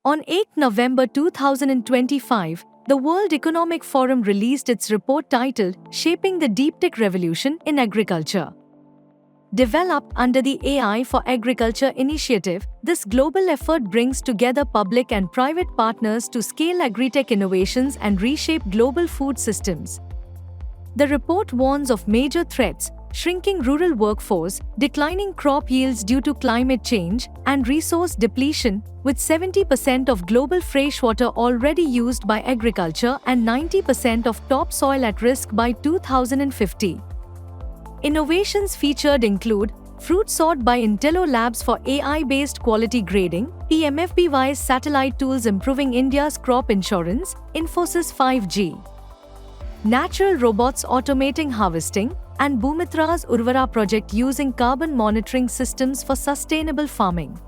On 8 November 2025, the World Economic Forum released its report titled Shaping the Deep Tech Revolution in Agriculture. Developed under the AI for Agriculture initiative, this global effort brings together public and private partners to scale agritech innovations and reshape global food systems. The report warns of major threats: shrinking rural workforce, declining crop yields due to climate change, and resource depletion, with 70% of global freshwater already used by agriculture and 90% of topsoil at risk by 2050. Innovations featured include Fruit Sort by Intello Labs for AI-based quality grading, PMFBY's satellite tools improving India's crop insurance, Infosys 5G. Natural robots automating harvesting, and Bhumitra's Urvara project using carbon monitoring systems for sustainable farming.